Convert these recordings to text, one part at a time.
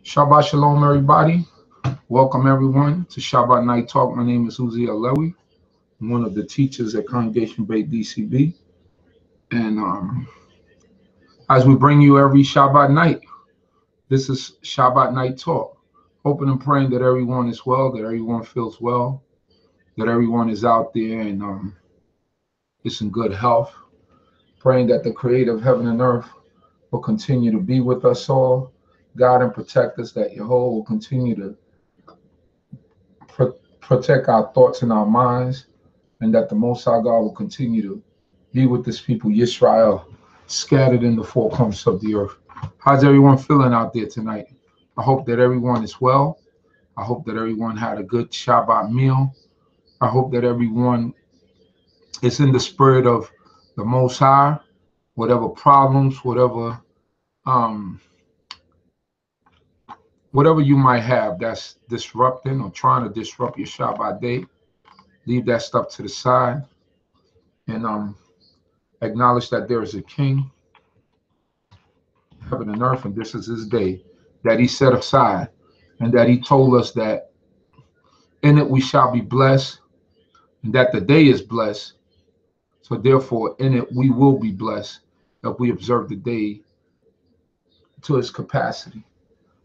Shabbat Shalom, everybody. Welcome, everyone, to Shabbat Night Talk. My name is Uzi Alewi. I'm one of the teachers at Congregation Beit D.C.B. And as we bring you every Shabbat night, this is Shabbat Night Talk. Hoping and praying that everyone is well, that everyone feels well, that everyone is out there and is in good health. Praying that the Creator of heaven and earth will continue to be with us all, guide and protect us, that Yehovah will continue to protect our thoughts and our minds, and that the Most High God will continue to be with this people, Yisrael, scattered in the four corners of the earth. How's everyone feeling out there tonight? I hope that everyone is well. I hope that everyone had a good Shabbat meal. I hope that everyone is in the spirit of the Most High. Whatever problems, whatever you might have that's disrupting or trying to disrupt your Shabbat day, leave that stuff to the side and acknowledge that there is a King, heaven and earth, and this is his day that he set aside, and that he told us that in it we shall be blessed, and that the day is blessed. So therefore, in it we will be blessed if we observe the day to its capacity.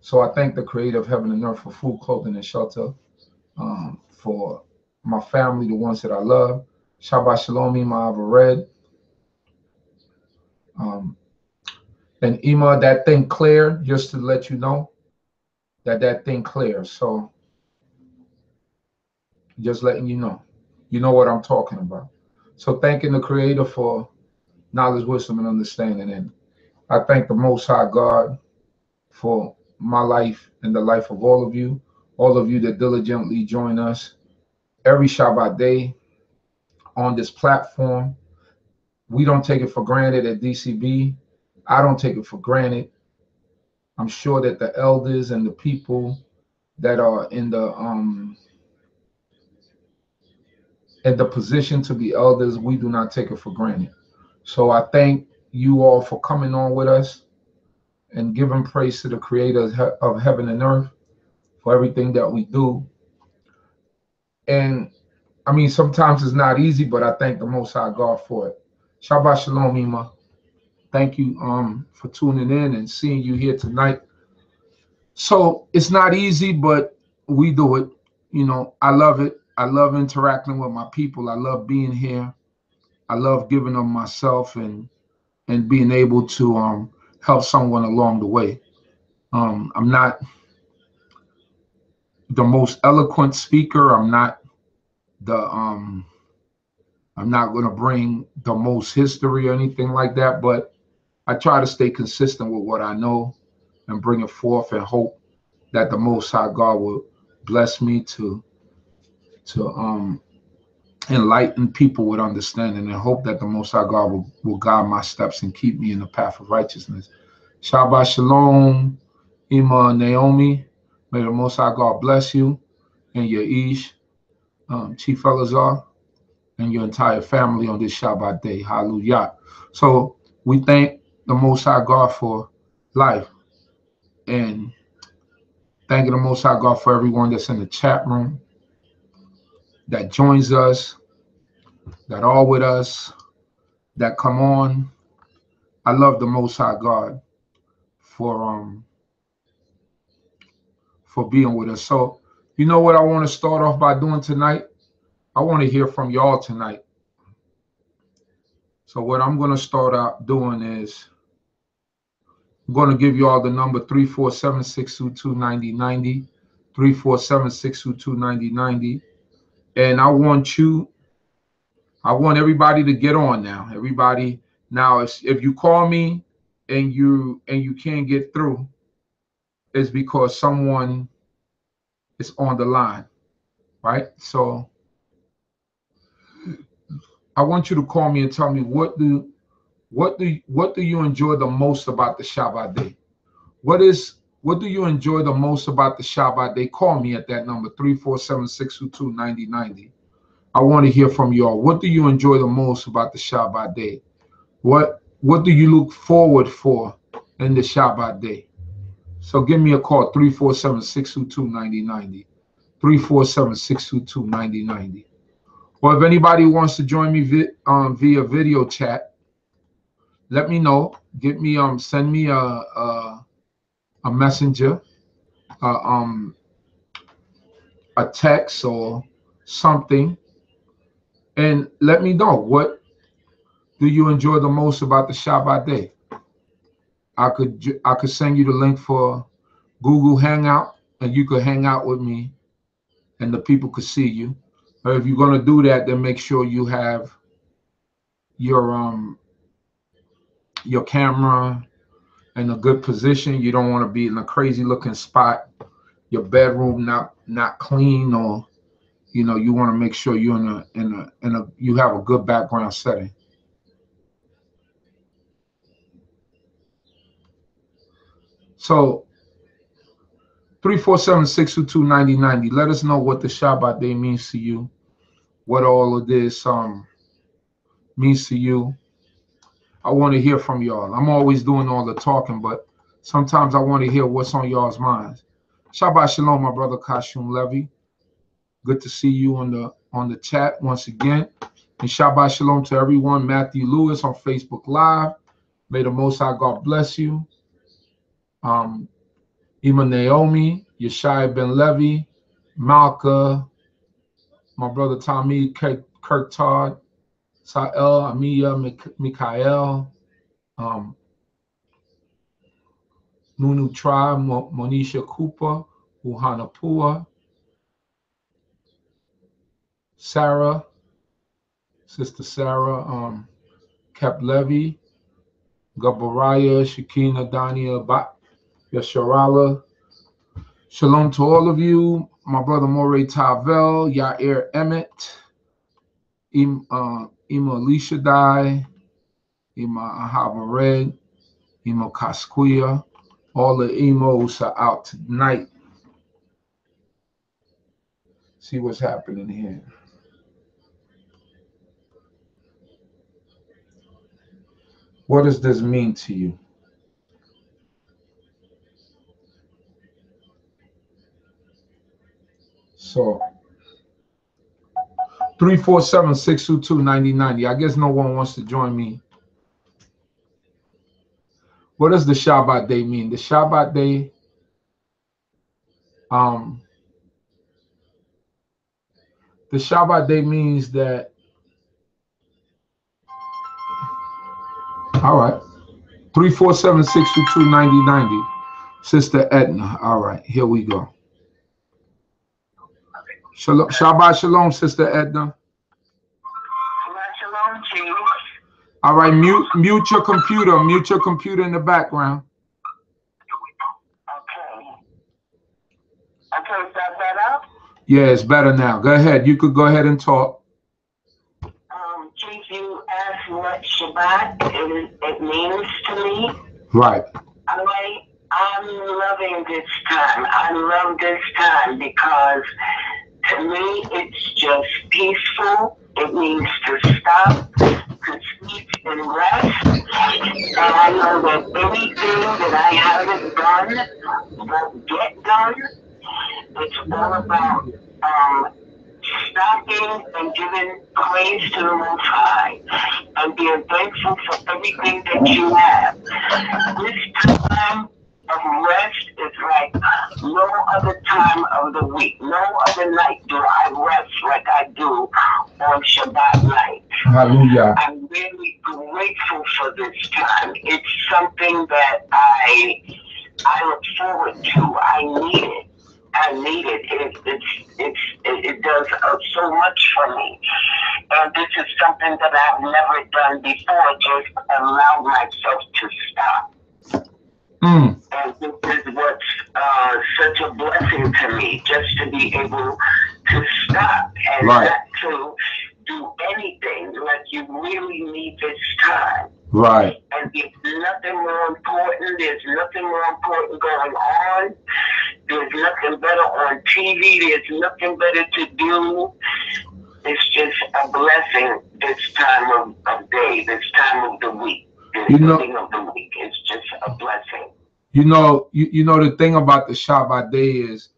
So I thank the Creator of heaven and earth for food, clothing, and shelter, for my family, the ones that I love. Shabbat Shalom, Ima Avared. And Ima, that thing cleared, just to let you know that thing clears. So just letting you know what I'm talking about. So thanking the Creator for knowledge, wisdom, and understanding. And I thank the Most High God for my life and the life of all of you that diligently join us every Shabbat day on this platform. We don't take it for granted at D.C.B. I don't take it for granted. I'm sure that the elders and the people that are in the position to be elders, we do not take it for granted. So I thank you all for coming on with us and giving praise to the Creator of heaven and earth for everything that we do. And I mean, sometimes it's not easy, but I thank the Most High God for it. Shabbat Shalom, Ima. Thank you for tuning in and seeing you here tonight. So it's not easy, but we do it. You know, I love it. I love interacting with my people. I love being here. I love giving of myself and being able to help someone along the way. I'm not the most eloquent speaker. I'm not going to bring the most history or anything like that, but I try to stay consistent with what I know and bring it forth and hope that the Most High God will bless me to enlighten people with understanding, and hope that the Most High God will guide my steps and keep me in the path of righteousness. Shabbat Shalom, Ima Naomi. May the Most High God bless you and your Ish, Chief Elazar, and your entire family on this Shabbat day. Hallelujah. So we thank the Most High God for life, and thanking the Most High God for everyone that's in the chat room, that joins us, that are with us, that come on. I love the Most High God for being with us. So you know what I want to start off by doing tonight? I want to hear from y'all tonight. So what I'm going to start out doing is I'm going to give you all the number 347-622-9090, 347-622-9090. And I want everybody to get on now. Everybody now, if you call me and you can't get through, it's because someone is on the line, right? So I want you to call me and tell me what do you enjoy the most about the Shabbat day? What do you enjoy the most about the Shabbat day? Call me at that number 347-622-9090. I want to hear from y'all. What do you enjoy the most about the Shabbat day? What do you look forward for in the Shabbat day? So give me a call, 347-622-9090. 347-622-9090. Or if anybody wants to join me via video chat, let me know. Get me send me a messenger, a text or something, and let me know what do you enjoy the most about the Shabbat day. I could send you the link for Google Hangout, and you could hang out with me, and the people could see you. Or if you're gonna do that, then make sure you have your camera in a good position. You don't want to be in a crazy looking spot. Your bedroom not clean, or you want to make sure you're you have a good background setting. So 347-622-9090. Let us know what the Shabbat day means to you, what all of this means to you. I want to hear from y'all. I'm always doing all the talking, but sometimes I want to hear what's on y'all's minds. Shabbat Shalom, my brother Kashum Levy. Good to see you on the chat once again. And Shabbat Shalom to everyone. Matthew Lewis on Facebook Live. May the Most High God bless you. Ima Naomi, Yeshai Ben Levy, Malka, my brother Tommy, Kirk Todd, Sa'el, Amiya, Mikael, Nunu Tribe, Monisha Cooper, Uhana Pua, Sarah, Sister Sarah, Kep Levy, Gabaraya, Shakina, Dania, Yasharala. Shalom to all of you. My brother Moray Tavel, Yair Emmett, Ima Alicia Dai, Ima Ahava Red, Emo Kaskuya. All the emos are out tonight. See what's happening here. What does this mean to you? So 347-622-9090. I guess no one wants to join me. What does the Shabbat day mean? The Shabbat day, the Shabbat day means that, all right, 347-622-9090. Sister Edna. All right, here we go. Shalom, Shabbat Shalom, Sister Edna. Shalom, Chief. All right, mute your computer. Mute your computer in the background. Okay, is that better? Yeah, it's better now. Go ahead. You could go ahead and talk. Chief, you asked what Shabbat it means to me. Right. I'm loving this time. I love this time because to me it's just peaceful. It means to stop, to sleep and rest. And I know that anything that I haven't done won't get done. It's all about stopping and giving praise to the Most High and being thankful for everything that you have. This time of rest is like no other time of the week. No other night do I rest like I do on Shabbat night. Hallelujah. I'm really grateful for this time. It's something that I look forward to. I need it. It does so much for me. And this is something that I've never done before, just allow myself to stop. And this is what's such a blessing to me, just to be able to stop and not to do anything. Like you really need this time. Right. And there's nothing more important. There's nothing more important going on. There's nothing better on TV. There's nothing better to do. It's just a blessing this time of day, this time of the week, this beginning of the week. It's just a blessing. You know, you know the thing about the Shabbat day is,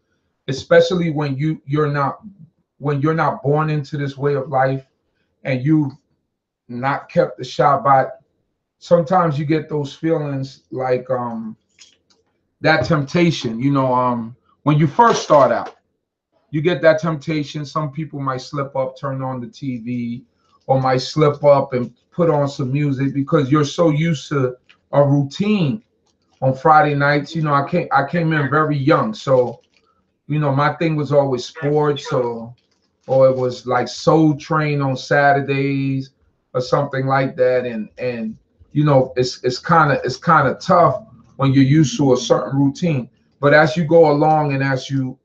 especially when you're not born into this way of life and you've not kept the Shabbat, sometimes you get those feelings like that temptation, you know, when you first start out, you get that temptation. Some people might slip up, turn on the TV, or might slip up and put on some music because you're so used to a routine on Friday nights. You know, I came in very young, so you know, my thing was always sports, or it was like Soul Train on Saturdays or something like that. And you know, it's kind of tough when you're used to a certain routine. But as you go along, and as you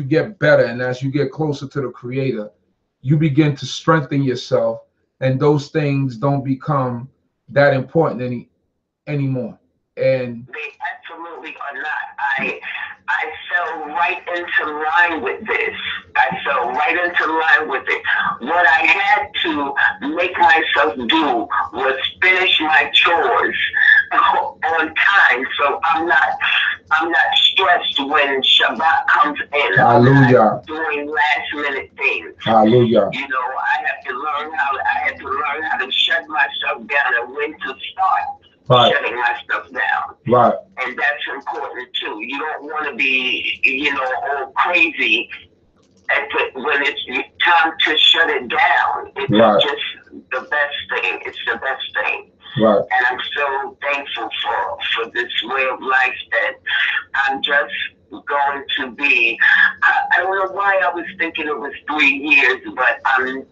get better, and as you get closer to the Creator, you begin to strengthen yourself, and those things don't become that important anymore. And they absolutely are not. I fell right into line with this. I fell right into line with it. What I had to make myself do was finish my chores on time, so I'm not stressed when Shabbat comes in. Hallelujah. I'm not doing last minute things. Hallelujah. You know, I had to learn how to shut myself down and when to start. Right. Shutting myself down. Right. And that's important too. You don't want to be, you know, all crazy when it's time to shut it down. It's right. just the best thing. It's the best thing. Right. And I'm so thankful for this way of life that I'm just going to be. I don't know why I was thinking it was 3 years, but I'm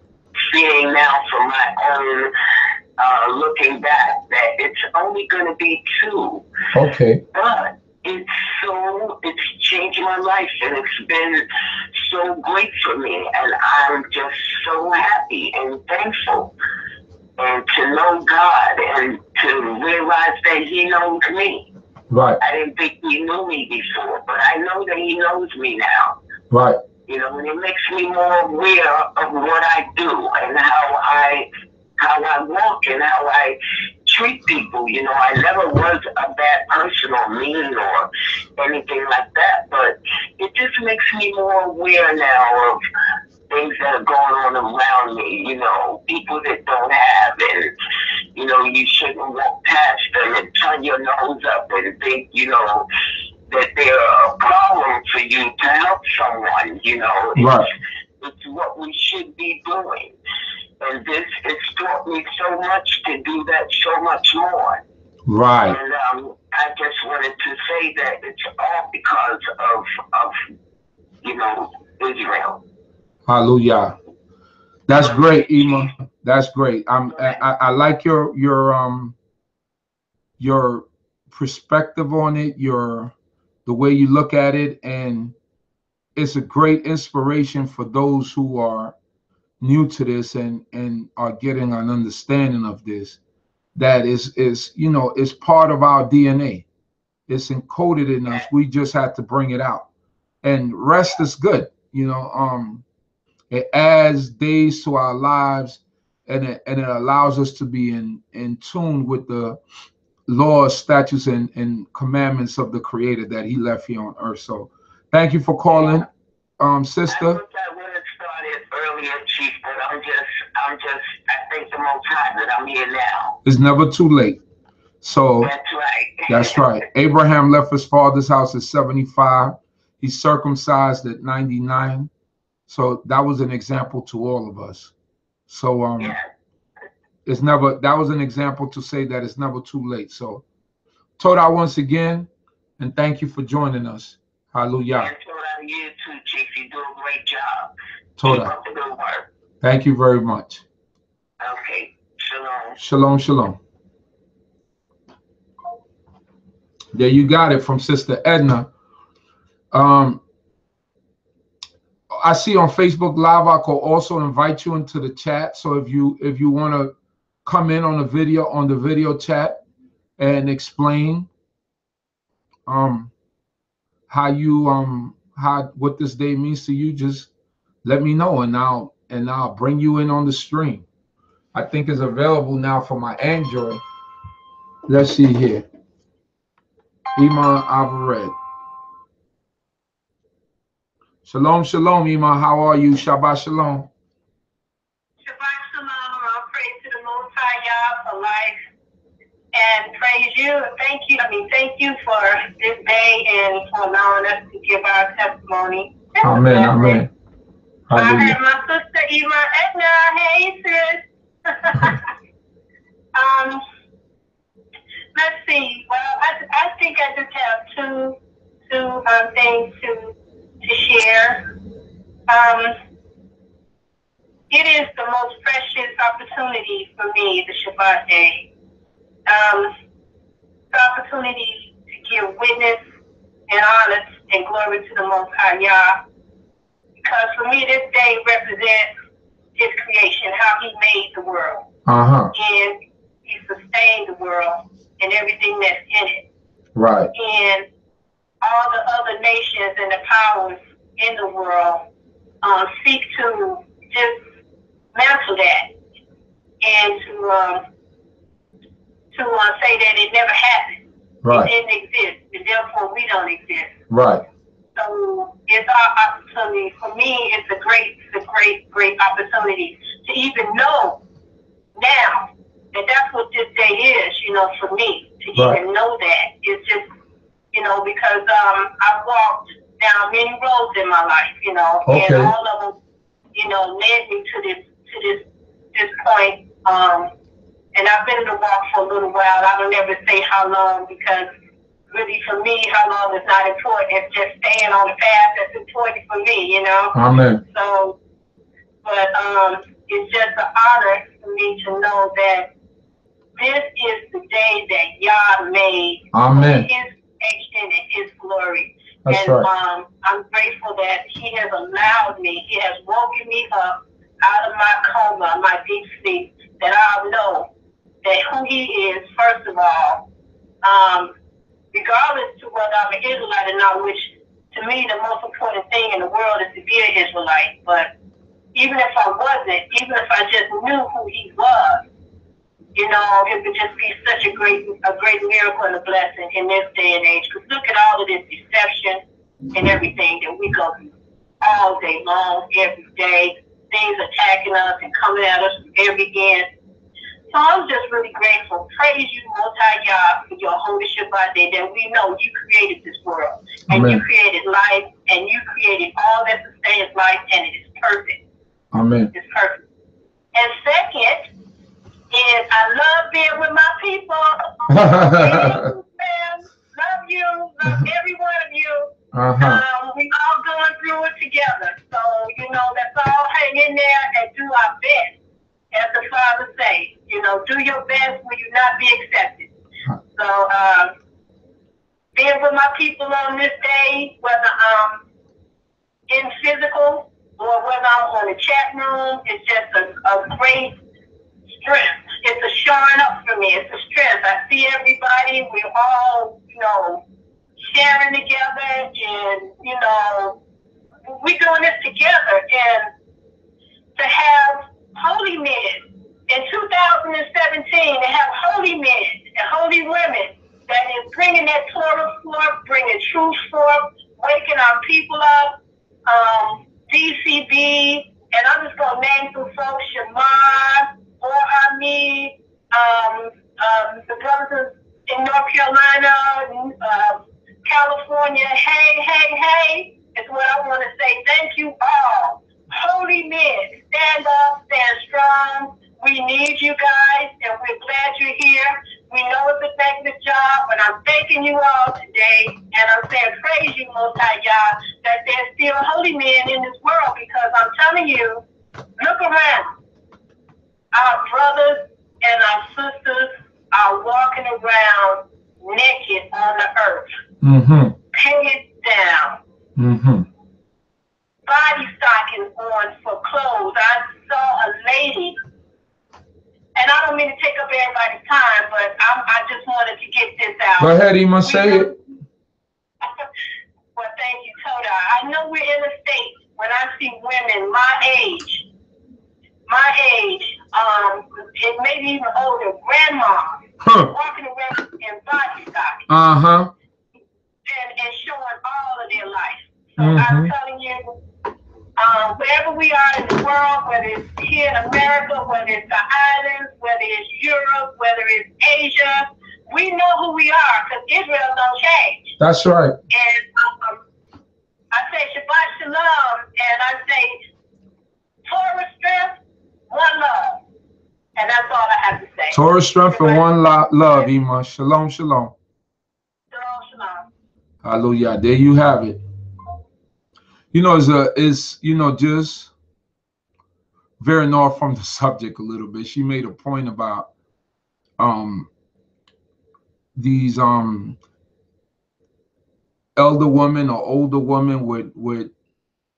seeing now from my own looking back that it's only going to be 2. Okay. But it's changed my life, and it's been so great for me, and I'm just so happy and thankful, and to know God and to realize that He knows me. Right. I didn't think He knew me before, but I know that He knows me now. Right. You know, and it makes me more aware of what I do and how I walk and how I treat people. You know, I never was a bad person or mean or anything like that, but it just makes me more aware now of things that are going on around me, you know, people that don't have, and, you know, you shouldn't walk past them and turn your nose up and think, you know, that they're a problem for you to help someone, you know. Right. It's what we should be doing. And this has taught me so much to do that so much more. Right. And I just wanted to say that it's all because of you know, Israel. Hallelujah. That's great, Ima. That's great. I like your perspective on it, the way you look at it, and it's a great inspiration for those who are new to this and are getting an understanding of this. That is you know, it's part of our DNA. It's encoded in us. We just have to bring it out. And rest is good. You know, it adds days to our lives, and it allows us to be in tune with the laws, statutes, and commandments of the Creator that He left here on earth. So thank you for calling, sister. I wish I would have started earlier, Chief, but I thank the Most High that I'm here now. It's never too late. So that's right. That's right. Abraham left his father's house at 75. He circumcised at 99. So that was an example to all of us. So it's never, that was an example to say that it's never too late. So Torah once again, and thank you for joining us. Hallelujah. And Torah, you too, Chief. You do a great job. Torah. Keep up the good work. Thank you very much. Okay. Shalom. Shalom, shalom. There you got it from Sister Edna. I see on Facebook Live, I could also invite you into the chat. So if you want to come in on the video chat and explain what this day means to you, just let me know, and I'll bring you in on the stream. I think it's available now for my Android. Let's see here. Iman Avared. Shalom, shalom, Iman. How are you? Shabbat shalom. Shabbat shalom. All praise to the Most High Yah for life. And praise you. Thank you. Thank you for this day and for allowing us to give our testimony. Amen. Amen. I heard my sister Iman Edna. Hey, sis. Let's see. Well, I think I just have two things to share. It is the most precious opportunity for me, the Shabbat day. The opportunity to give witness and honor and glory to the Most High Yah. Because for me, this day represents His creation, how He made the world. And He sustained the world and everything that's in it. Right. And all the other nations and the powers in the world seek to dismantle that and to say that it never happened. Right. It didn't exist, and therefore we don't exist. Right. So it's our opportunity. For me, it's a great opportunity to even know now that that's what this day is, for me, to even know that. It's just, because I've walked down many roads in my life, and all of them, led me to this point. And I've been in the walk for a little while. I don't ever say how long, because really for me, how long is not important. It's just staying on the path that's important for me, Amen. So, but it's just an honor for me to know that this is the day that Yah made. Amen. His creation and His glory. That's and right. I'm grateful that He has allowed me, He has woken me up out of my coma, my deep sleep, that I'll know that who He is, first of all, regardless to whether I'm an Israelite or not, which to me the most important thing in the world is to be an Israelite. But even if I wasn't, even if I just knew who He was, it would just be such a great miracle and a blessing in this day and age. Because look at all of this deception and everything that we go through all day long, every day. Things attacking us and coming at us from every end. So I'm just really grateful. Praise you, Most High Yah, for your holy Shabbat day, that we know you created this world. And Amen. You created life, and you created all that sustains life, and it is perfect. Amen. It's perfect. And second is I love being with my people. Love you, love every one of you. We all going through it together. So, let's all hang in there and do our best. As the Father say, do your best when you not be accepted. So, being with my people on this day, whether I'm in physical or whether I'm on the chat room, it's just a great strength. It's a showing up for me. It's a strength. I see everybody. We're all, sharing together, and we're doing this together. And to have holy men in 2017, to have holy men and holy women that is bringing that torah forth, bringing truth forth, waking our people up. D.C.B, and I'm just gonna name some folks: Shema, or Ami, the brothers in North Carolina, California. Hey, is what I want to say. Thank you all. Holy men, stand up, stand strong. We need you guys, and we're glad you're here. We know it's a thankless job, but I'm thanking you all today, and I'm saying praise you, Most High Yah, that there's still holy men in this world, because I'm telling you, look around. Our brothers and our sisters are walking around naked on the earth, painted down, body stockings on for clothes. I saw a lady, and I don't mean to take up everybody's time, but I just wanted to get this out. Go ahead, Ima, say it. Well, thank you, Toda. I know we're in a state when I see women my age, and maybe even older, grandmas, walking around in body stockings. So I'm telling you, wherever we are in the world, whether it's here in America, whether it's the islands, whether it's Europe, whether it's Asia, we know who we are because Israel don't change. That's right. And I say Shabbat Shalom, and I say Torah strength, one love. And that's all I have to say. Torah strength and one love, Iman. Shalom, shalom. Shalom, shalom. Hallelujah. There you have it. You know, it's you know, just veering off from the subject a little bit. She made a point about these elder women or older women with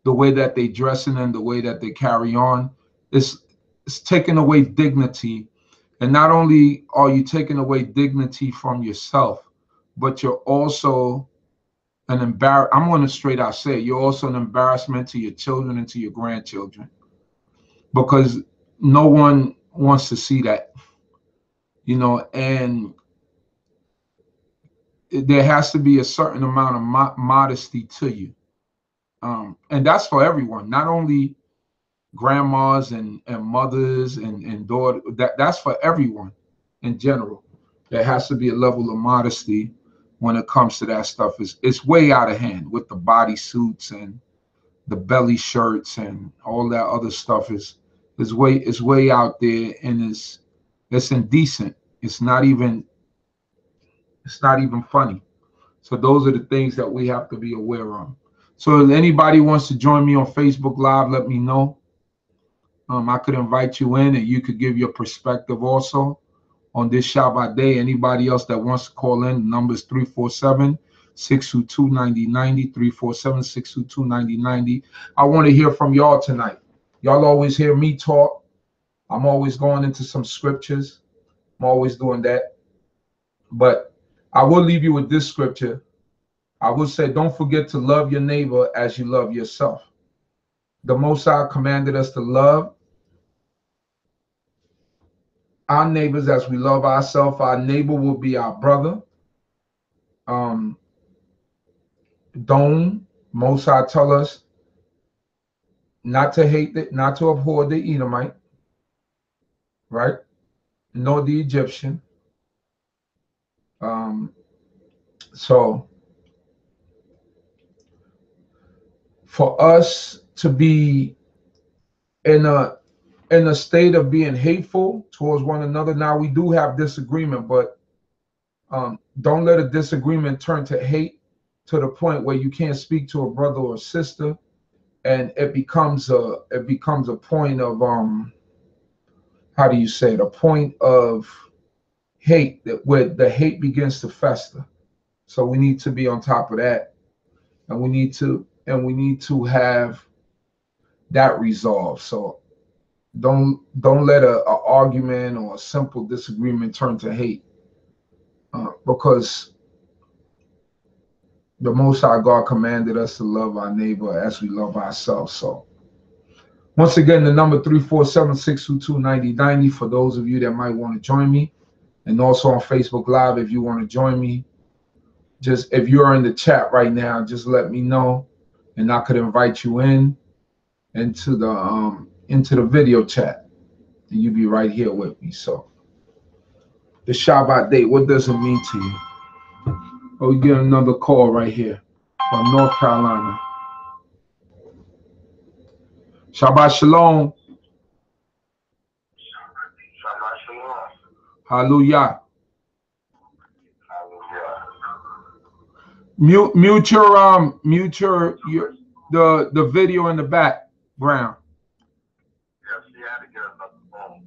the way that they dressing and the way that they carry on. It's taking away dignity. And not only are you taking away dignity from yourself, but you're also an I'm going to straight out say, you're also an embarrassment to your children and to your grandchildren, because no one wants to see that, you know, and there has to be a certain amount of modesty to you. And that's for everyone, not only grandmas and mothers and daughters. That's for everyone in general. There has to be a level of modesty when it comes to that stuff. It's way out of hand with the body suits and the belly shirts and all that other stuff is way out there, and it's indecent. It's not even funny. So those are the things that we have to be aware of. So if anybody wants to join me on Facebook Live, let me know. I could invite you in and you could give your perspective also on this Shabbat day. Anybody else that wants to call in, the number is 347-622-9090, 347-622-9090. I want to hear from y'all tonight. Y'all always hear me talk. I'm always going into some scriptures. I'm always doing that. But I will leave you with this scripture. I will say, don't forget to love your neighbor as you love yourself. The Most High commanded us to love our neighbors as we love ourselves. Our neighbor will be our brother. Don't Most High tell us not to hate it, not to abhor the Edomite, right? Nor the Egyptian. So for us to be in a state of being hateful towards one another, now we do have disagreement, but don't let a disagreement turn to hate to the point where you can't speak to a brother or sister, and it becomes a point of how do you say it? A point of hate, that where the hate begins to fester. So we need to be on top of that, and we need to have that resolved. So don't let a argument or a simple disagreement turn to hate, because the Most High God commanded us to love our neighbor as we love ourselves. So once again, the number 347-622-9090 for those of you that might want to join me, and also on Facebook Live if you want to join me. Just if you're in the chat right now, just let me know, and I could invite you into the video chat, and you'll be right here with me. So the Shabbat date, what does it mean to you? Oh, we get another call right here from North Carolina. Shabbat Shalom. Shabbat Shalom. Hallelujah. Hallelujah. Mute your the video in the background. Yes, she had to get another phone.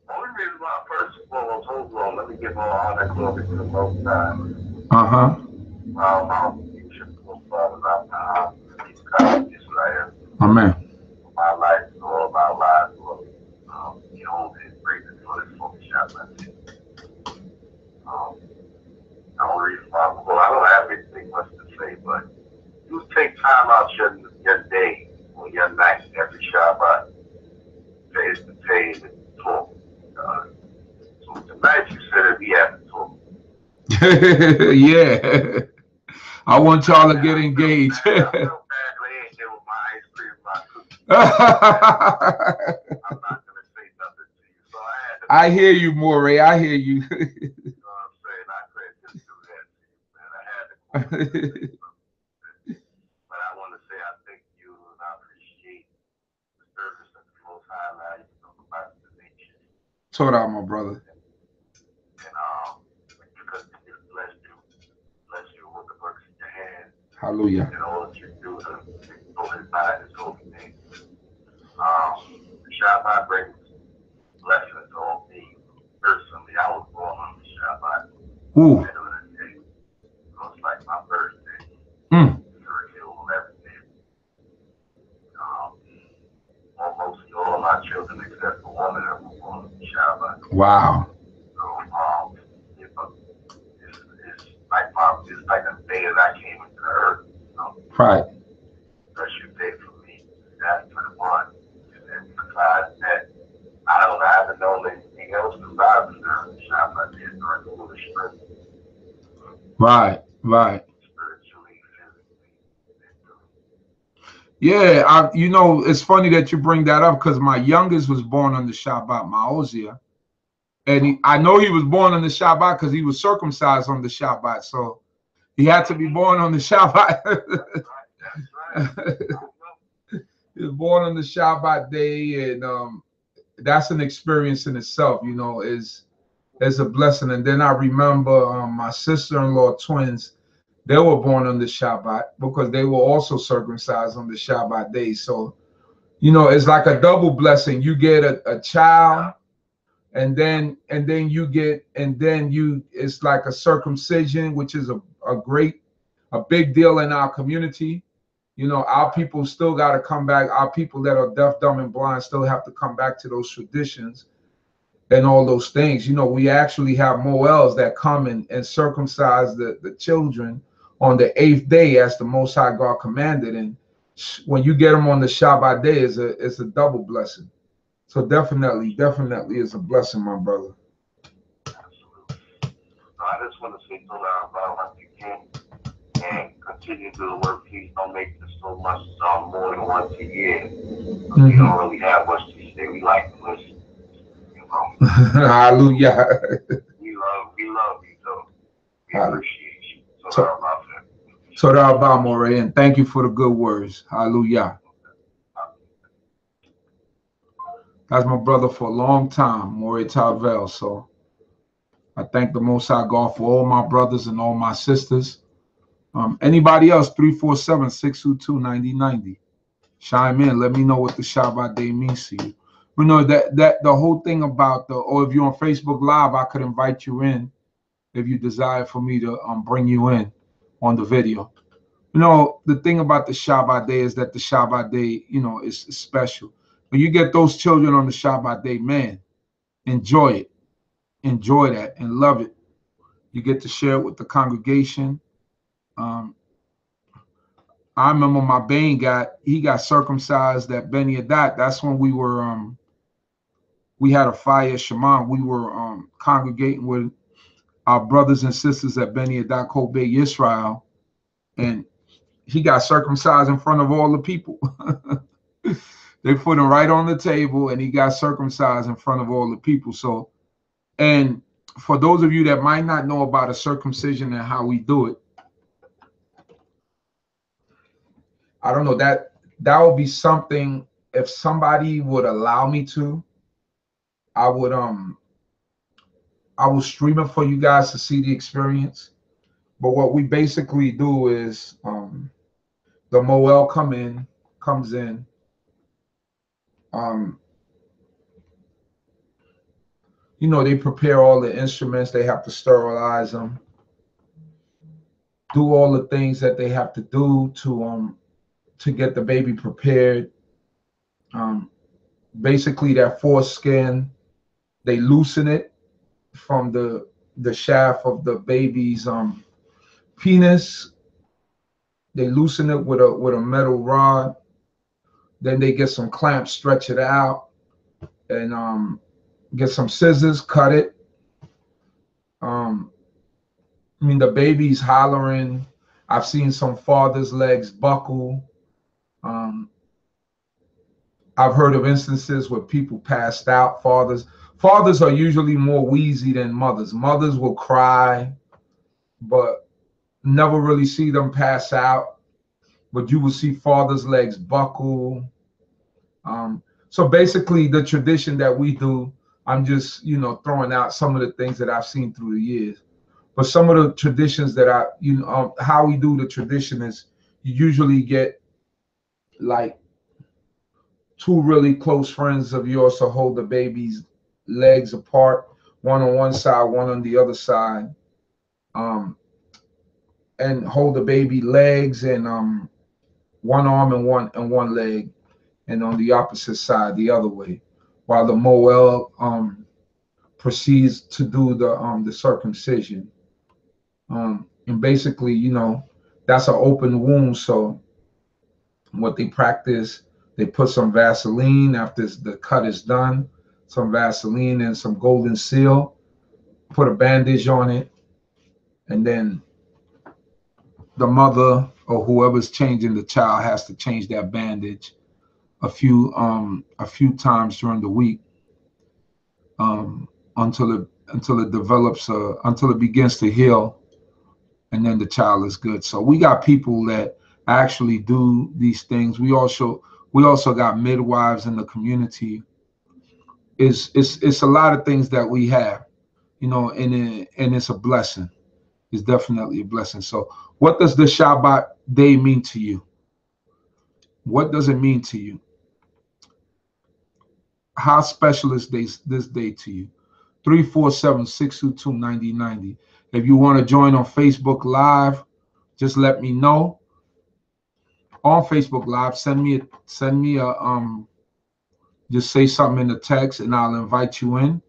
Only reason why I purchased one was hold on. Let me give all that glory to the Most High. Israel. Amen. My life, all my life, behold his greatness for this whole Shabbat. The only reason why I don't have anything much to say, but you take time out your day or your night every Shabbat to pay and talk. So tonight you said that we have to talk. Yeah. I want y'all to get engaged. I hear you, Morey. I hear you. Torah, my brother. Hallelujah. Shabbat brings blessings on me personally. I was born on the Shabbat. Ooh. It was like my birthday. Everything. Mostly all of my children except for one of them were born on the Shabbat. Wow. So it's like a day that I came into earth. Right. Special day for me. That's for the one. And besides that, I haven't known anything else besides the Shabbat day during the Holy Spirit. Right. Right. Spiritually, physically, mentally. Yeah, you know, it's funny that you bring that up because my youngest was born on the Shabbat, Maozia. And I know he was born on the Shabbat because he was circumcised on the Shabbat. So he had to be born on the Shabbat. That's right. He was born on the Shabbat day, and that's an experience in itself, you know, is a blessing. And then I remember my sister-in-law twins, they were born on the Shabbat because they were also circumcised on the Shabbat day. So, you know, it's like a double blessing. You get a child, and then it's like a circumcision, which is a big deal in our community. You know, our people still got to come back. Our people that are deaf, dumb, and blind still have to come back to those traditions and all those things. You know, we actually have Moels that come and circumcise the children on the 8th day as the Most High God commanded. And when you get them on the Shabbat day, it's a double blessing. So definitely is a blessing, my brother. Absolutely. So I just want to say to about once again and continue to do the work. Please don't make this so much more than once a year. We don't really have much to say. We like to listen. You know. Hallelujah. We love you, so we appreciate you. So that about Morey, and thank you for the good words. Hallelujah. That's my brother for a long time, Morey Tavel. So I thank the Most High God for all my brothers and all my sisters. Anybody else, 347-622-9090. Chime in. Let me know what the Shabbat day means to you. You know, that the whole thing about or if you're on Facebook Live, I could invite you in if you desire for me to bring you in on the video. You know, the thing about the Shabbat day is that the Shabbat day, you know, is special. When you get those children on the Shabbat day, man, enjoy it. Enjoy that and love it. You get to share it with the congregation. I remember my Bane got circumcised at Beni Adat. That's when we had a fire shaman. We were congregating with our brothers and sisters at Beni Adat Kobe Yisrael, and he got circumcised in front of all the people. They put him right on the table, and he got circumcised in front of all the people. So, and for those of you that might not know about a circumcision and how we do it, I don't know, that would be something, if somebody would allow me to, I would stream it for you guys to see the experience. But what we basically do is the Moel comes in. You know, they prepare all the instruments, they have to sterilize them, do all the things that they have to do to get the baby prepared. Basically that foreskin, they loosen it from the shaft of the baby's penis. They loosen it with a metal rod. Then they get some clamps, stretch it out, and get some scissors, cut it. I mean, the baby's hollering. I've seen some fathers' legs buckle. I've heard of instances where people passed out. Fathers are usually more wheezy than mothers. Mothers will cry, but never really see them pass out. But you will see fathers' legs buckle. So basically, the tradition that we do, I'm just, throwing out some of the things that I've seen through the years. But some of the traditions that how we do the tradition is you usually get like two really close friends of yours to hold the baby's legs apart, one on one side, one on the other side, and hold the baby legs and one arm and one leg, and on the opposite side the other way, while the Moel proceeds to do the circumcision. And basically, that's an open wound. So what they practice, they put some Vaseline after the cut is done, some Vaseline and some golden seal, put a bandage on it, and then the mother or whoever's changing the child has to change that bandage a few times during the week, until it develops, until it begins to heal, and then the child is good. So we got people that actually do these things. We also got midwives in the community. It's a lot of things that we have, and it's a blessing. It's definitely a blessing. So what does the Shabbat day mean to you? What does it mean to you? How special is this day to you? 347-622-9090. If you want to join on Facebook Live, just let me know. On Facebook Live, send me a just say something in the text and I'll invite you in,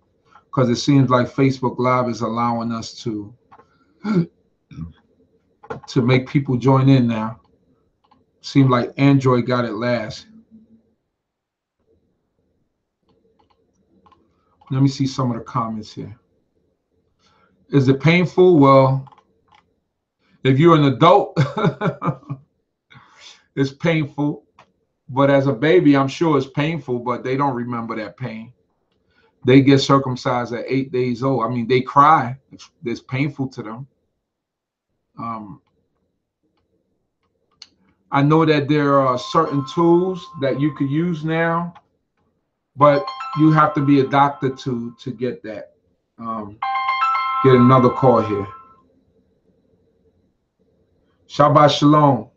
because it seems like Facebook Live is allowing us to make people join in now. Seems like Android got it last. Let me see some of the comments here. Is it painful? Well, if you're an adult, it's painful. But as a baby, I'm sure it's painful, but they don't remember that pain. They get circumcised at 8 days old. I mean, they cry. It's painful to them. I know that there are certain tools that you could use now, but you have to be a doctor to get that. Get another call here. Shabbat Shalom.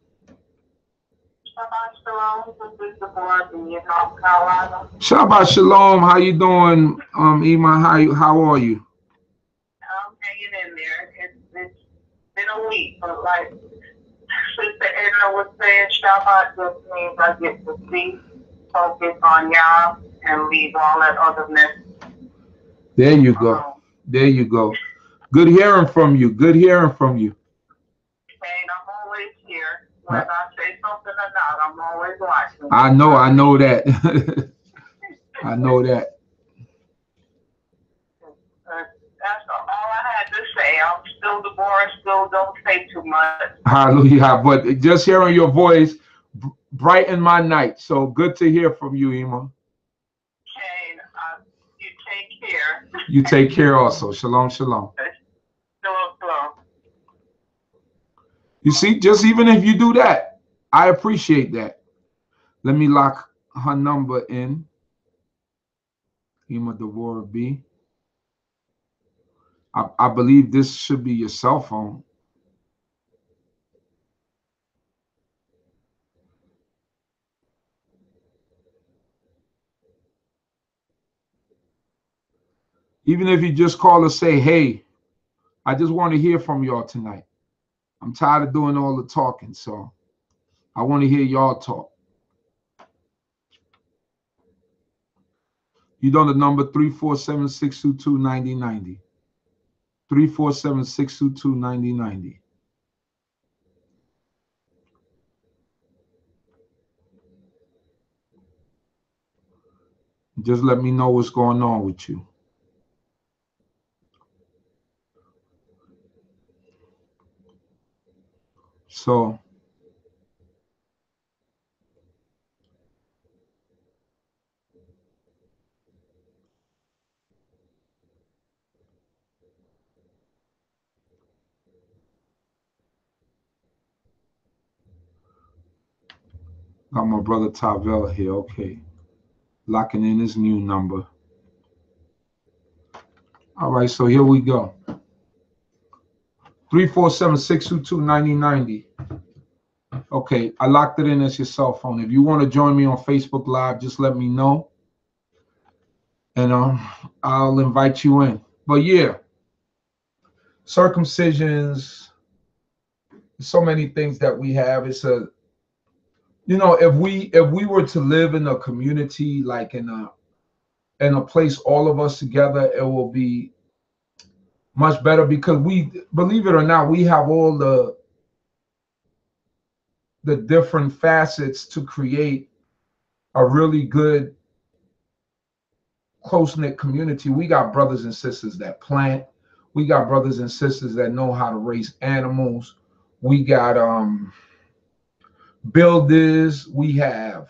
Shabbat Shalom. This is the board in North Carolina. Shabbat Shalom. How you doing, Iman? How are you? I'm hanging in there. It's been a week, but like Sister Edna was saying, Shabbat just means I get to see, focus on Yah, and leave all that otherness. There you go. There you go. Good hearing from you. Good hearing from you. And I'm always here. Whether I say something or not, I'm always watching. I know that. I know that. That's all I had to say. I'm still Deborah, still don't say too much. Hallelujah. But just hearing your voice brightened my night. So good to hear from you, Ima. Okay, you take care. You take care also. Shalom, shalom. Shalom. You see, just even if you do that, I appreciate that. Let me lock her number in. Ima Deborah B. I believe this should be your cell phone. Even if you just call and say, hey, I just want to hear from y'all tonight. I'm tired of doing all the talking, so I want to hear y'all talk. You know the number 347-622-9090. 347-622-9090. Just let me know what's going on with you. So got my brother Tavell here. Okay. Locking in his new number. All right, so here we go. 347-622-9090. Okay, I locked it in as your cell phone. If you want to join me on Facebook Live, just let me know. And I'll invite you in. But yeah, circumcisions, so many things that we have. It's a, you know, if we were to live in a community, like in a place all of us together, it will be much better, because we, believe it or not, we have all the different facets to create a really good close-knit community. We got brothers and sisters that plant. We got brothers and sisters that know how to raise animals. We got builders. We have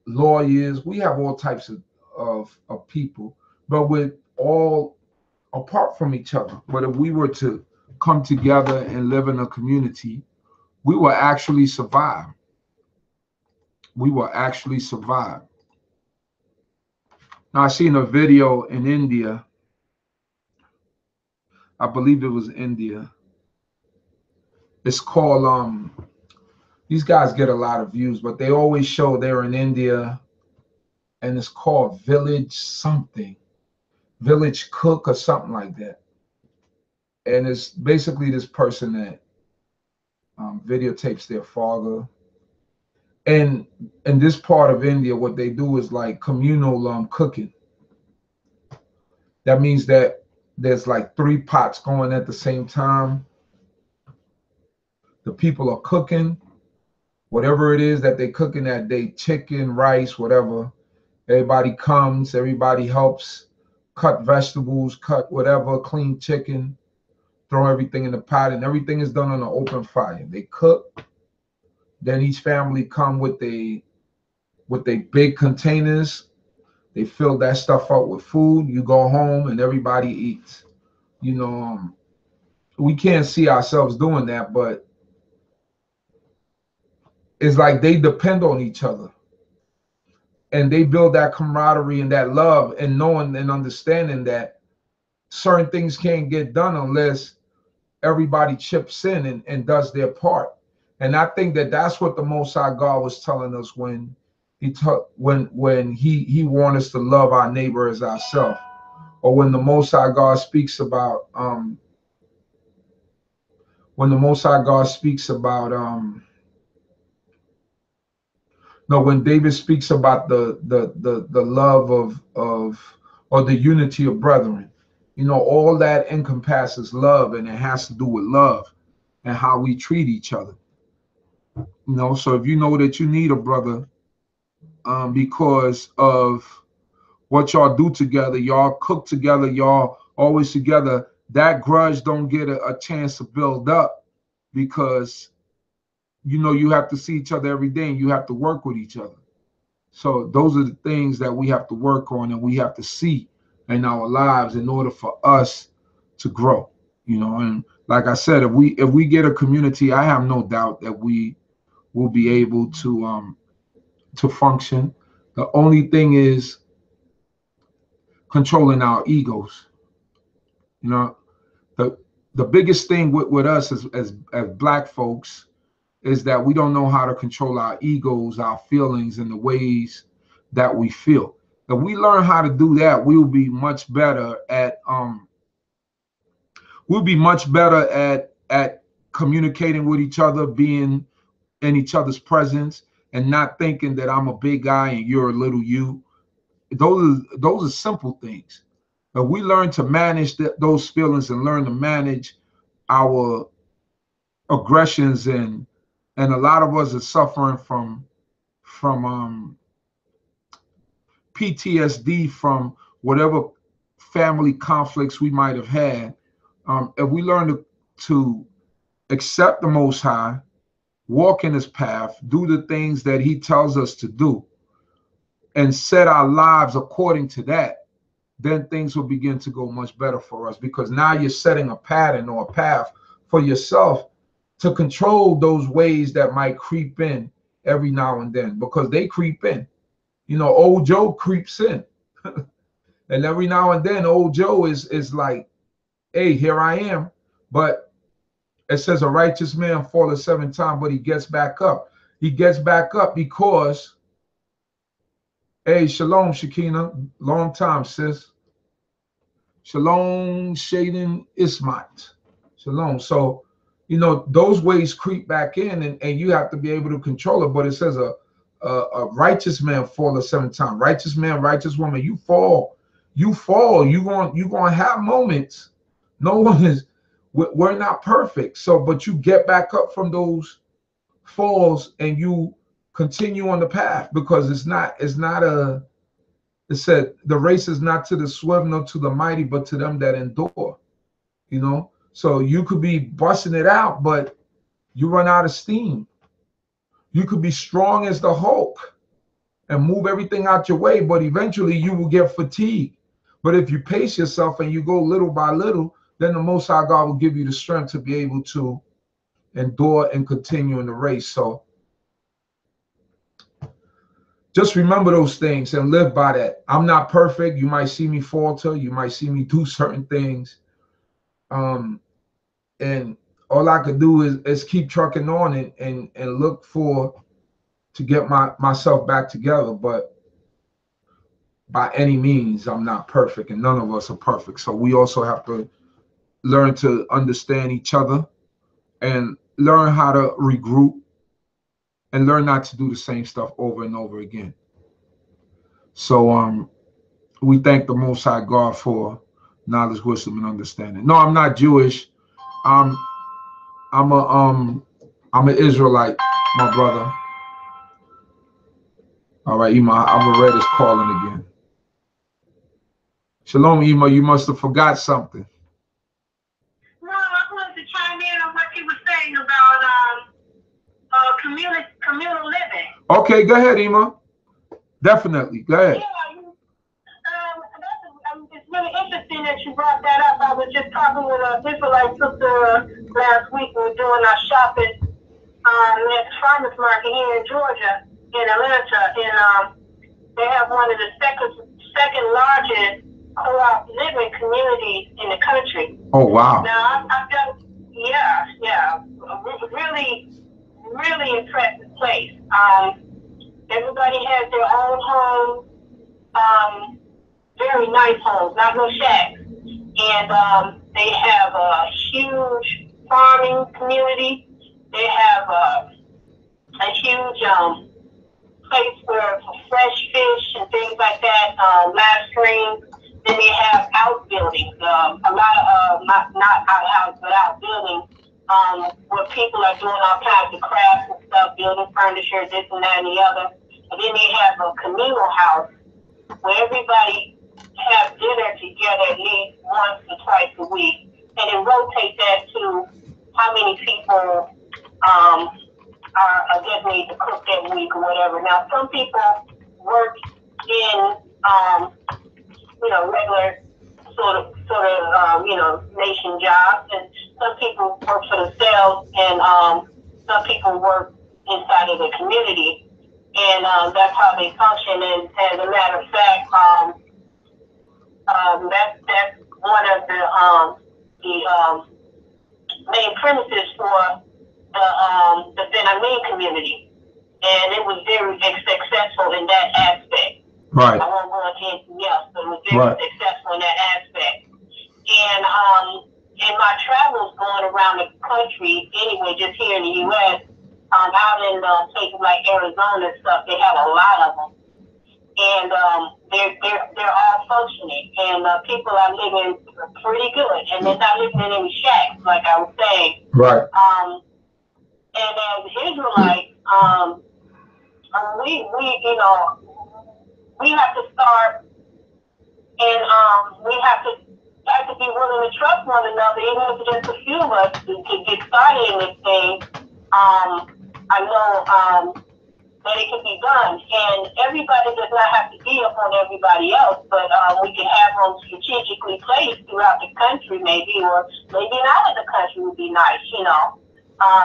lawyers. We have all types of people, but we're all apart from each other. But if we were to come together and live in a community, we will actually survive. We will actually survive. Now, I seen a video in India. I believe it was India. It's called, these guys get a lot of views, but they always show they're in India, and it's called Village something, Village Cook or something like that. And it's basically this person that videotapes their father. And in this part of India, what they do is like communal cooking. That means that there's like 3 pots going at the same time. The people are cooking whatever it is that they're cooking that day, chicken, rice, whatever. Everybody comes, everybody helps cut vegetables, cut whatever, clean chicken, throw everything in the pot, and everything is done on an open fire. They cook. Then each family come with they big containers. They fill that stuff up with food. You go home and everybody eats. You know, we can't see ourselves doing that, but it's like they depend on each other. And they build that camaraderie and that love, and knowing and understanding that certain things can't get done unless everybody chips in and does their part. And I think that that's what the Most High God was telling us when he wants us to love our neighbor as ourselves, or when the Most High God speaks about when David speaks about the love of or the unity of brethren, you know, all that encompasses love, and it has to do with love and how we treat each other. You know, so if you know that you need a brother because of what y'all do together, y'all cook together, y'all always together, that grudge don't get a chance to build up, because you know you have to see each other every day and you have to work with each other. So those are the things that we have to work on and we have to see in our lives in order for us to grow. You know, and like I said, if we get a community, I have no doubt that we will be able to function. The only thing is controlling our egos. You know, the biggest thing with us as Black folks is that we don't know how to control our egos, our feelings, and the ways that we feel. If we learn how to do that, we'll be much better at communicating with each other, being in each other's presence, and not thinking that I'm a big guy and you're a little you. Those are simple things. But we learn to manage those feelings and learn to manage our aggressions, and a lot of us are suffering from PTSD from whatever family conflicts we might have had. If we learn to accept the Most High, walk in his path, do the things that he tells us to do, and set our lives according to that, then things will begin to go much better for us, because now you're setting a pattern or a path for yourself to control those ways that might creep in every now and then, because they creep in. You know, old Joe creeps in. And every now and then old Joe is like, hey, here I am. But it says a righteous man falleth 7 times, but he gets back up. He gets back up because, hey, shalom, Shakina. Long time, sis. Shalom, Shaden Ismat. Shalom. So, you know, those ways creep back in, and you have to be able to control it. But it says a righteous man falleth 7 times. Righteous man, righteous woman, you fall. You're gonna have moments. No one is, we're not perfect. So, but you get back up from those falls and you continue on the path, because it said the race is not to the swift nor to the mighty, but to them that endure. You know, so you could be busting it out, but you run out of steam. You could be strong as the Hulk and move everything out your way, but eventually you will get fatigued. But if you pace yourself and you go little by little, then the Most High God will give you the strength to be able to endure and continue in the race. So just remember those things and live by that. I'm not perfect. You might see me falter. You might see me do certain things. And all I could do is keep trucking on and look to get myself back together. But by any means, I'm not perfect, and none of us are perfect. So we also have to learn to understand each other and learn how to regroup and learn not to do the same stuff over and over again. So we thank the Most High God for knowledge, wisdom, and understanding. No, I'm not Jewish. I'm an Israelite, my brother. All right, Ima, I've read his calling again. Shalom, Ima, you must have forgot something. No, I wanted to chime in on what you were saying about communal living. Okay, go ahead, Ima. Definitely, go ahead. Yeah, it's really interesting that you brought that up. I was just talking with an Israelite sister last week. We were doing our shopping at the farmers market here in Georgia, in Atlanta, and they have one of the second largest co-op living communities in the country. Oh, wow. Now, I've done, really, really impressive place. Everybody has their own home, very nice homes, not no shacks. And they have a huge farming community. They have a huge place for fresh fish and things like that, live streams. Then they have outbuildings, a lot of, not outhouses, but outbuildings, where people are doing all kinds of crafts and stuff, building furniture, this and that and the other. And then they have a communal house where everybody have dinner together at least once or twice a week. And then rotate that to how many people are just need to cook that week or whatever. Now, some people work in, regular sort of, nation jobs, and some people work for themselves, and some people work inside of the community, and that's how they function. And as a matter of fact, that's one of the main premises for the BINAH community, and it was very successful in that aspect. Right. I won't go into anything else, but it was very successful in that aspect. And in my travels going around the country, anyway, just here in the U.S., out in places like Arizona and stuff, they have a lot of them, and they're all functioning, and people are living pretty good, and they're not living in any shacks, like I was saying. Right. And as Israelites, we have to start, and we have to have to be willing to trust one another, even if it's just a few of us to get started in this thing. I know that it can be done, and everybody does not have to be up on everybody else, but we can have them strategically placed throughout the country, maybe, or maybe out of the country would be nice, you know.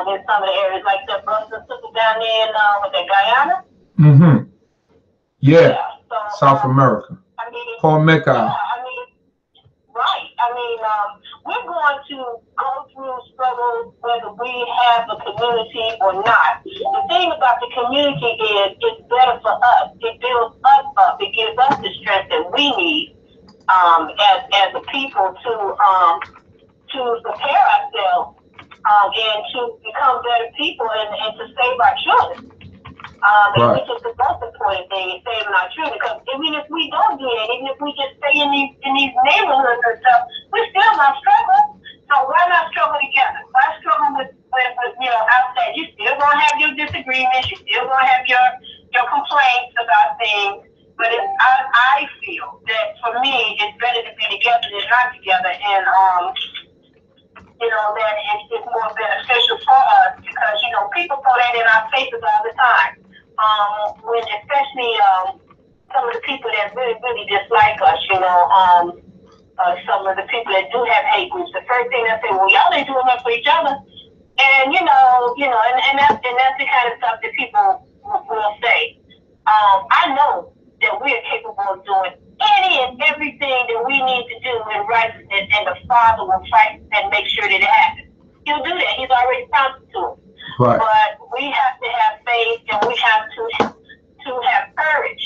In some of the areas like that, brothers and sisters down there in with that Guyana. Mm-hmm. Yeah. So, South America. I mean, Paul Mecca. Yeah, I mean, right. I mean, we're going to go through struggles whether we have a community or not. The thing about the community is it's better for us. It builds us up. It gives us the strength that we need as a people to prepare ourselves and to become better people and to save our children. Right. Which is the most important thing, is saving our children. Because even if we don't do that, even if we just stay in these neighborhoods and stuff, we're still gonna struggle. So why not struggle together? Why struggle with you know, outside? You still gonna have your disagreements. You still gonna have your complaints about things. But I feel that for me, it's better to be together than not together. And you know, that it's more beneficial for us because, you know, people throw that in our faces all the time. When especially some of the people that really, really dislike us, you know, some of the people that do have hate groups, the first thing they say, well, y'all ain't doing that for each other. And, you know, and that's the kind of stuff that people will say. I know that we are capable of doing any and everything that we need to do in righteousness, and the Father will fight and make sure that it happens. He'll do that. He's already promised to us. Right. But we have to have faith, and we have to have courage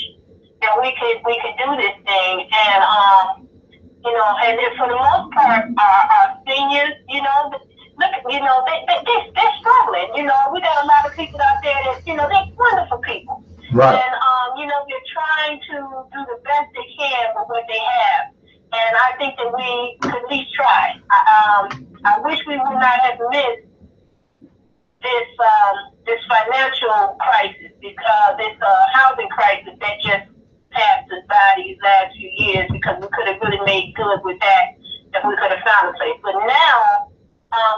that we can do this thing. And you know, and for the most part, our seniors, you know, look, you know, they're struggling. You know, we got a lot of people out there that, you know, they're wonderful people. Right. And you know, they're trying to do the best they can with what they have. And I think that we could at least try. I wish we would not have missed this financial crisis, because it's a housing crisis that just passed us by these last few years, because we could have really made good with that if we could have found a place. But now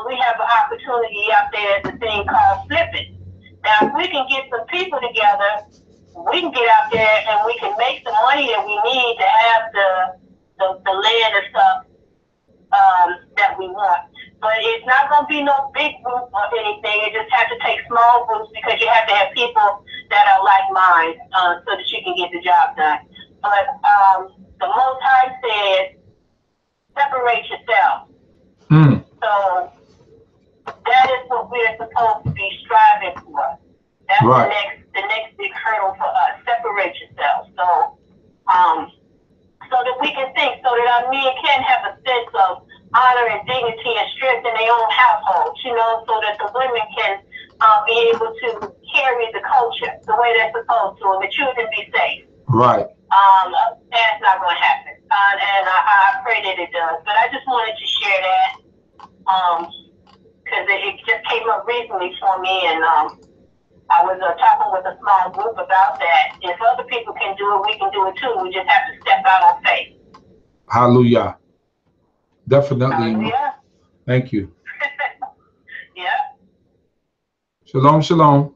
we have an opportunity out there, the thing called flipping. Now, if we can get some people together, we can get out there and we can make the money that we need to have the land and stuff that we want. But it's not going to be no big group or anything. It just has to take small groups, because you have to have people that are like minds so that you can get the job done. But the Most High said, separate yourself. So that is what we're supposed to be striving for. That's right. the next big hurdle for us. Separate yourself. So that we can think, so that our men can have a sense of honor and dignity and strength in their own households, you know, so that the women can be able to carry the culture the way they're supposed to, and the children be safe. Right. That's not going to happen. And I pray that it does. But I just wanted to share that because it just came up recently for me, and I was talking with a small group about that. If other people can do it, we can do it too. We just have to step out on faith. Hallelujah. Definitely. Hallelujah. Thank you. Yeah. Shalom, shalom.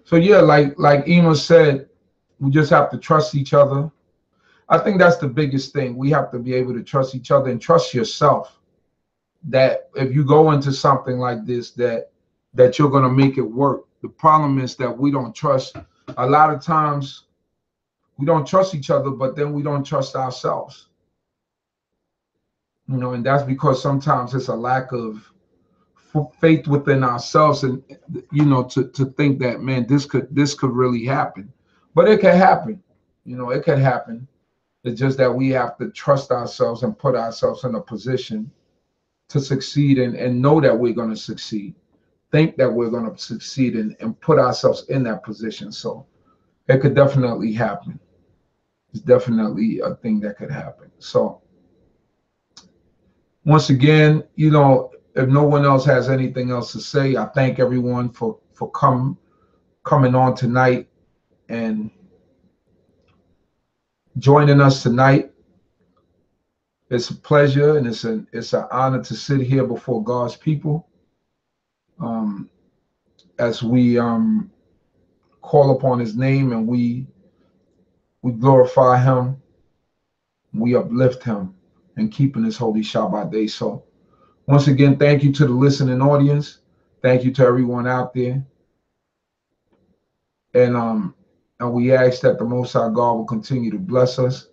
So yeah, like Ema said, we just have to trust each other. I think that's the biggest thing. We have to be able to trust each other and trust yourself. That if you go into something like this, that you're going to make it work. The problem is that we don't trust. A lot of times we don't trust each other, but then we don't trust ourselves. You know, and that's because sometimes it's a lack of faith within ourselves, and you know, to think that, man, this could really happen. But it can happen. You know, it can happen. It's just that we have to trust ourselves and put ourselves in a position to succeed, and know that we're going to succeed, think that we're going to succeed, and put ourselves in that position. So it could definitely happen. It's definitely a thing that could happen. So once again, you know, if no one else has anything else to say, I thank everyone for coming on tonight, and joining us tonight. It's a pleasure and it's an honor to sit here before God's people as we call upon his name and we glorify him, we uplift him and keeping his holy Shabbat day. So once again, thank you to the listening audience. Thank you to everyone out there. And we ask that the Most High God will continue to bless us,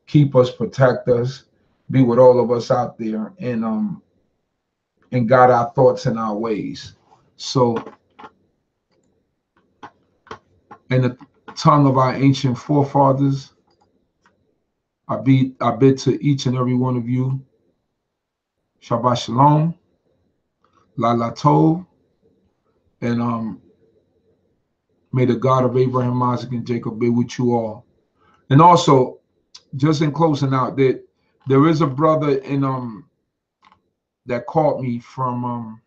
keep us, protect us, be with all of us out there, and guide our thoughts and our ways. So, in the tongue of our ancient forefathers, I bid to each and every one of you, Shabbat Shalom, La Tov, and may the God of Abraham, Isaac, and Jacob be with you all. And also, just in closing out, that there is a brother in that called me from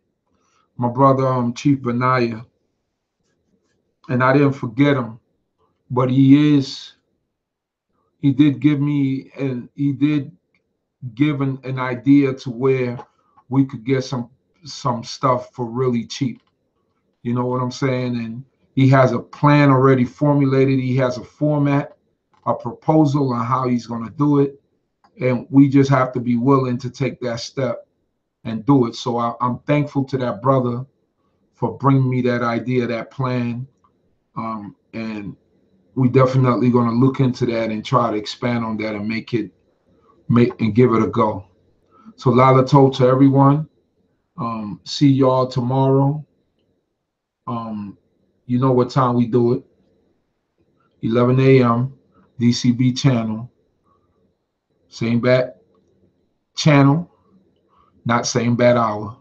my brother Chief BINAH, and I didn't forget him, but he did give me and he did give an idea to where we could get some stuff for really cheap. You know what I'm saying? And he has a plan already formulated. He has a format, a proposal on how he's going to do it. And we just have to be willing to take that step and do it. So I'm thankful to that brother for bringing me that idea, that plan. And we definitely going to look into that and try to expand on that and give it a go. So Lala told to everyone, see y'all tomorrow. You know what time we do it. 11 a.m. D.C.B channel. Same bad channel, not same bad hour.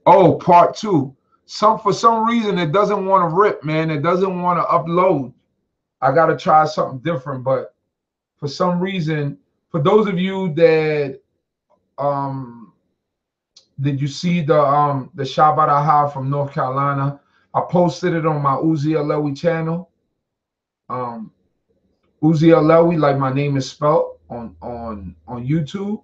Oh, part 2. For some reason it doesn't want to rip, man. It doesn't want to upload. I gotta try something different, but for some reason, for those of you that did you see the Shabbat YAH from North Carolina? I posted it on my Uzi Alewi channel. Uzi Alewi, like my name is spelled on YouTube.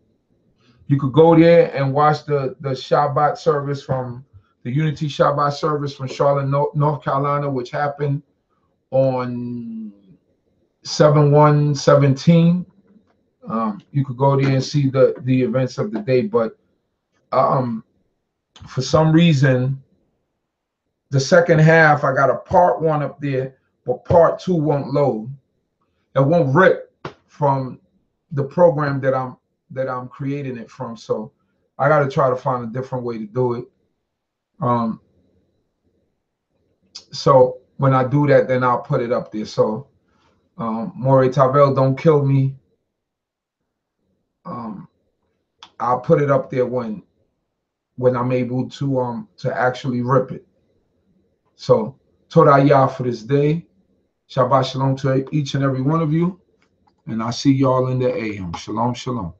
You could go there and watch the Shabbat service from the Unity Shabbat service from Charlotte, North Carolina, which happened on 7/1/17. You could go there and see the events of the day, but for some reason, the second half, I got a part 1 up there, but part 2 won't load. It won't rip from the program that I'm creating it from. So I got to try to find a different way to do it. So when I do that, then I'll put it up there. So More Tavel, don't kill me. I'll put it up there when I'm able to actually rip it. So Torah Yah for this day. Shabbat Shalom to each and every one of you. And I see y'all in the AM. Shalom, shalom.